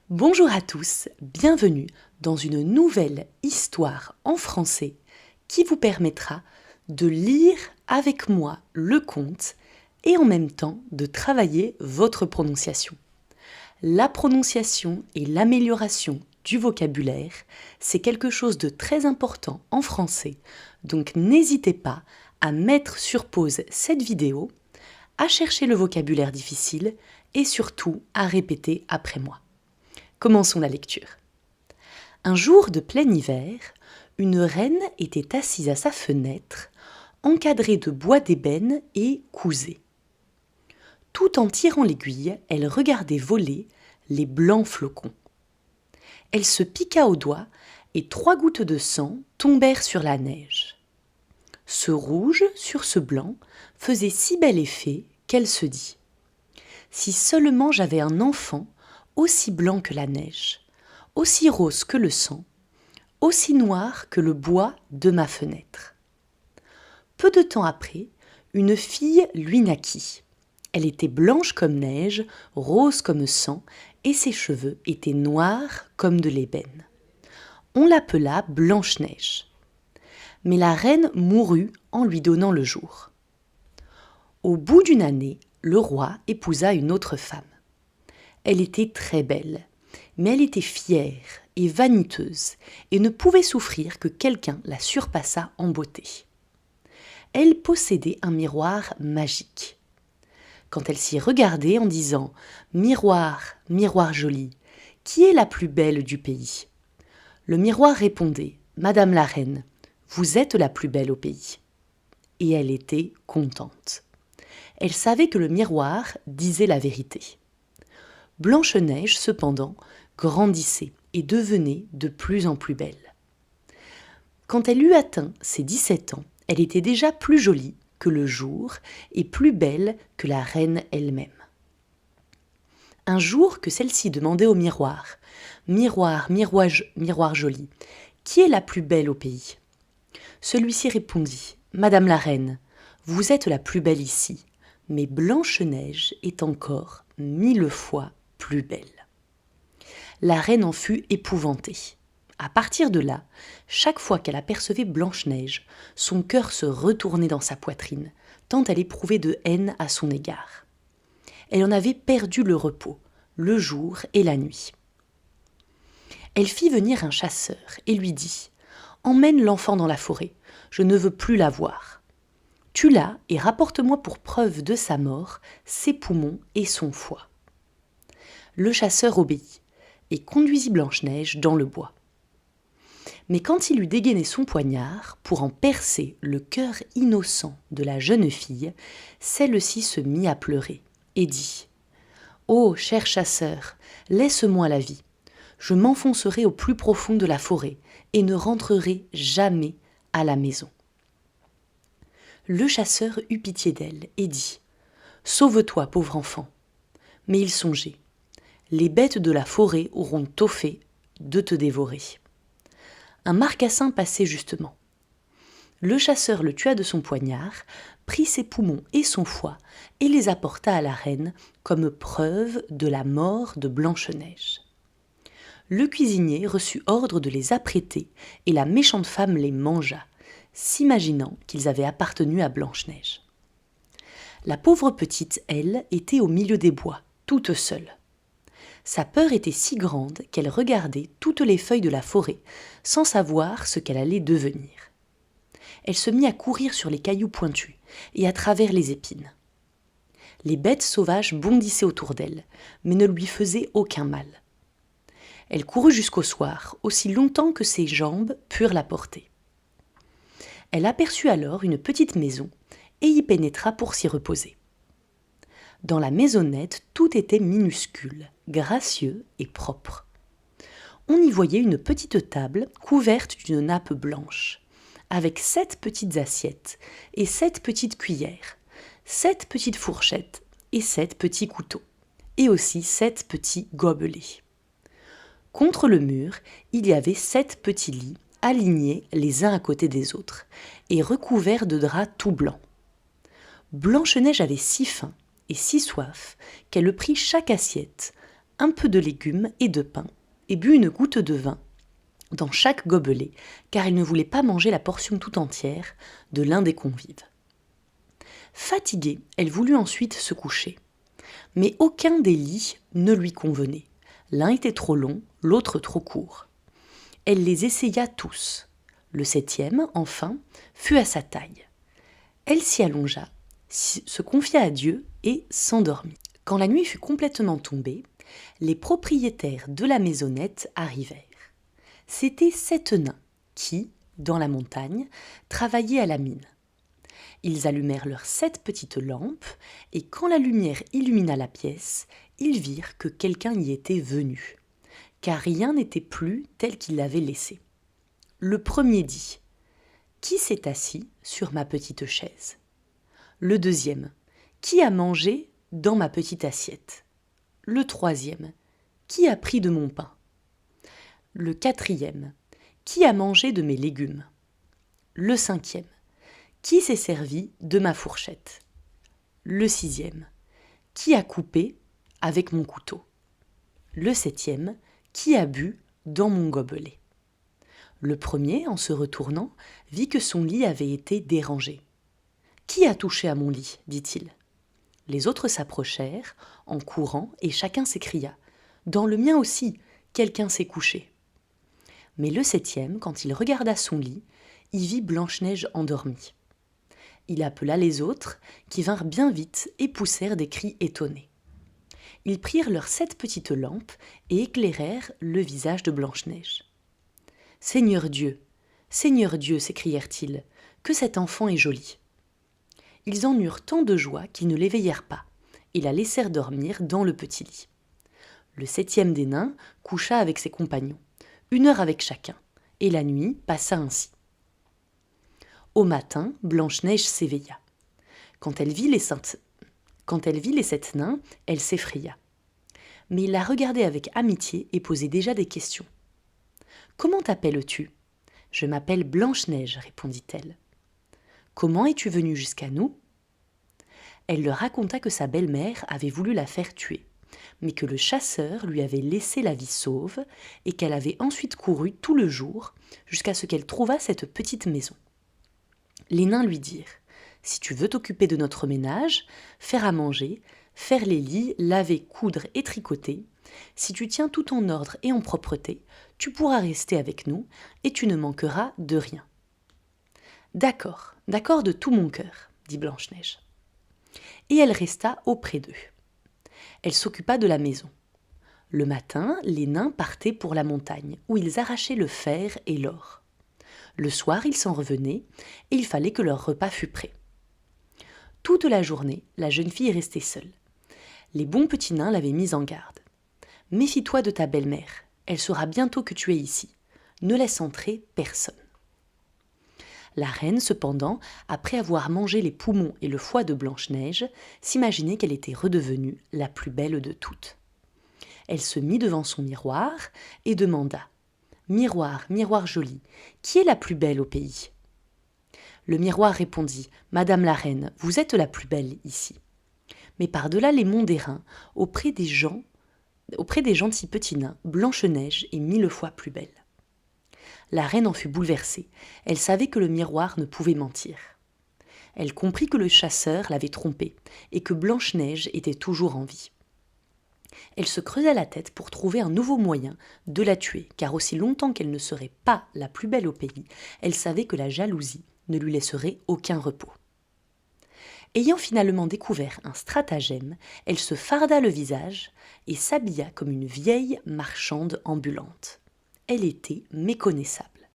Bonjour à tous, bienvenue dans une nouvelle histoire en français qui vous permettra de lire avec moi le conte et en même temps de travailler votre prononciation. La prononciation et l'amélioration du vocabulaire, c'est quelque chose de très important en français, donc n'hésitez pas à mettre sur pause cette vidéo, à chercher le vocabulaire difficile et surtout à répéter après moi. Commençons la lecture. Un jour de plein hiver, une reine était assise à sa fenêtre, encadrée de bois d'ébène et cousée. Tout en tirant l'aiguille, elle regardait voler les blancs flocons. Elle se piqua au doigt et 3 gouttes de sang tombèrent sur la neige. Ce rouge sur ce blanc faisait si bel effet qu'elle se dit « Si seulement j'avais un enfant aussi blanc que la neige, aussi rose que le sang, aussi noir que le bois de ma fenêtre. » Peu de temps après, une fille lui naquit. Elle était blanche comme neige, rose comme sang, et ses cheveux étaient noirs comme de l'ébène. On l'appela Blanche-Neige. Mais la reine mourut en lui donnant le jour. Au bout d'une année, le roi épousa une autre femme. Elle était très belle, mais elle était fière et vaniteuse et ne pouvait souffrir que quelqu'un la surpassât en beauté. Elle possédait un miroir magique. Quand elle s'y regardait en disant « Miroir, miroir joli, qui est la plus belle du pays ?» Le miroir répondait « Madame la reine, vous êtes la plus belle au pays. » Et elle était contente. Elle savait que le miroir disait la vérité. Blanche-Neige, cependant, grandissait et devenait de plus en plus belle. Quand elle eut atteint ses 17 ans, elle était déjà plus jolie que le jour et plus belle que la reine elle-même. Un jour que celle-ci demandait au miroir « Miroir, miroir joli, qui est la plus belle au pays ?» Celui-ci répondit « Madame la reine, vous êtes la plus belle ici, mais Blanche-Neige est encore 1000 fois plus belle. » La reine en fut épouvantée. À partir de là, chaque fois qu'elle apercevait Blanche-Neige, son cœur se retournait dans sa poitrine, tant elle éprouvait de haine à son égard. Elle en avait perdu le repos, le jour et la nuit. Elle fit venir un chasseur et lui dit « Emmène l'enfant dans la forêt, je ne veux plus la voir. Tue-la et rapporte-moi pour preuve de sa mort ses poumons et son foie. » Le chasseur obéit et conduisit Blanche-Neige dans le bois. Mais quand il eut dégainé son poignard pour en percer le cœur innocent de la jeune fille, celle-ci se mit à pleurer et dit « Ô cher chasseur, laisse-moi la vie. Je m'enfoncerai au plus profond de la forêt et ne rentrerai jamais à la maison. » Le chasseur eut pitié d'elle et dit « Sauve-toi, pauvre enfant. » Mais il songeait « Les bêtes de la forêt auront tôt fait de te dévorer. » Un marcassin passait justement. Le chasseur le tua de son poignard, prit ses poumons et son foie et les apporta à la reine comme preuve de la mort de Blanche-Neige. Le cuisinier reçut ordre de les apprêter et la méchante femme les mangea, s'imaginant qu'ils avaient appartenu à Blanche-Neige. La pauvre petite, elle, était au milieu des bois, toute seule. Sa peur était si grande qu'elle regardait toutes les feuilles de la forêt sans savoir ce qu'elle allait devenir. Elle se mit à courir sur les cailloux pointus et à travers les épines. Les bêtes sauvages bondissaient autour d'elle, mais ne lui faisaient aucun mal. Elle courut jusqu'au soir, aussi longtemps que ses jambes purent la porter. Elle aperçut alors une petite maison et y pénétra pour s'y reposer. Dans la maisonnette, tout était minuscule, gracieux et propre. On y voyait une petite table couverte d'une nappe blanche, avec 7 petites assiettes et 7 petites cuillères, 7 petites fourchettes et 7 petits couteaux, et aussi 7 petits gobelets. Contre le mur, il y avait 7 petits lits, alignés les uns à côté des autres, et recouverts de draps tout blancs. Blanche-Neige avait si faim et si soif qu'elle prit chaque assiette, un peu de légumes et de pain, et but une goutte de vin dans chaque gobelet, car elle ne voulait pas manger la portion tout entière de l'un des convives. Fatiguée, elle voulut ensuite se coucher. Mais aucun des lits ne lui convenait. L'un était trop long, l'autre trop court. Elle les essaya tous. Le 7e, enfin, fut à sa taille. Elle s'y allongea, se confia à Dieu et s'endormit. Quand la nuit fut complètement tombée, les propriétaires de la maisonnette arrivèrent. C'étaient 7 nains qui, dans la montagne, travaillaient à la mine. Ils allumèrent leurs 7 petites lampes, et quand la lumière illumina la pièce, ils virent que quelqu'un y était venu, car rien n'était plus tel qu'il l'avait laissé. Le premier dit : « Qui s'est assis sur ma petite chaise ? » Le deuxième : « Qui a mangé dans ma petite assiette ? » Le troisième : « Qui a pris de mon pain ? » Le quatrième : « Qui a mangé de mes légumes ? » Le cinquième : « Qui s'est servi de ma fourchette ? » Le sixième : « Qui a coupé avec mon couteau ? » Le septième : « Qui a bu dans mon gobelet ? » Le premier, en se retournant, vit que son lit avait été dérangé. « Qui a touché à mon lit ? dit-il. Les autres s'approchèrent, en courant, et chacun s'écria : « Dans le mien aussi, quelqu'un s'est couché. » Mais le septième, quand il regarda son lit, y vit Blanche-Neige endormie. Il appela les autres, qui vinrent bien vite et poussèrent des cris étonnés. Ils prirent leurs 7 petites lampes et éclairèrent le visage de Blanche-Neige. « Seigneur Dieu, s'écrièrent-ils, que cet enfant est joli. » Ils en eurent tant de joie qu'ils ne l'éveillèrent pas et la laissèrent dormir dans le petit lit. Le 7e des nains coucha avec ses compagnons, 1 heure avec chacun, et la nuit passa ainsi. Au matin, Blanche-Neige s'éveilla. Quand elle vit les 7 nains, elle s'effraya. Mais il la regardait avec amitié et posait déjà des questions. « Comment t'appelles-tu ? » ?»« Je m'appelle Blanche-Neige, répondit-elle. »« Comment es-tu venue jusqu'à nous ?» Elle leur raconta que sa belle-mère avait voulu la faire tuer, mais que le chasseur lui avait laissé la vie sauve et qu'elle avait ensuite couru tout le jour jusqu'à ce qu'elle trouvât cette petite maison. Les nains lui dirent : « Si tu veux t'occuper de notre ménage, faire à manger, faire les lits, laver, coudre et tricoter, si tu tiens tout en ordre et en propreté, tu pourras rester avec nous et tu ne manqueras de rien. »« D'accord, d'accord de tout mon cœur, » dit Blanche-Neige. Et elle resta auprès d'eux. Elle s'occupa de la maison. Le matin, les nains partaient pour la montagne, où ils arrachaient le fer et l'or. Le soir, ils s'en revenaient, et il fallait que leur repas fût prêt. Toute la journée, la jeune fille restait seule. Les bons petits nains l'avaient mise en garde. « Méfie-toi de ta belle-mère, elle saura bientôt que tu es ici. Ne laisse entrer personne. » La reine, cependant, après avoir mangé les poumons et le foie de Blanche-Neige, s'imaginait qu'elle était redevenue la plus belle de toutes. Elle se mit devant son miroir et demanda : « Miroir, miroir joli, qui est la plus belle au pays ?» Le miroir répondit : « Madame la reine, vous êtes la plus belle ici. Mais par-delà les monts d'airain, auprès des gentils petits nains, Blanche-Neige est 1000 fois plus belle. » La reine en fut bouleversée. Elle savait que le miroir ne pouvait mentir. Elle comprit que le chasseur l'avait trompée et que Blanche-Neige était toujours en vie. Elle se creusa la tête pour trouver un nouveau moyen de la tuer, car aussi longtemps qu'elle ne serait pas la plus belle au pays, elle savait que la jalousie ne lui laisserait aucun repos. Ayant finalement découvert un stratagème, elle se farda le visage et s'habilla comme une vieille marchande ambulante. Elle était méconnaissable.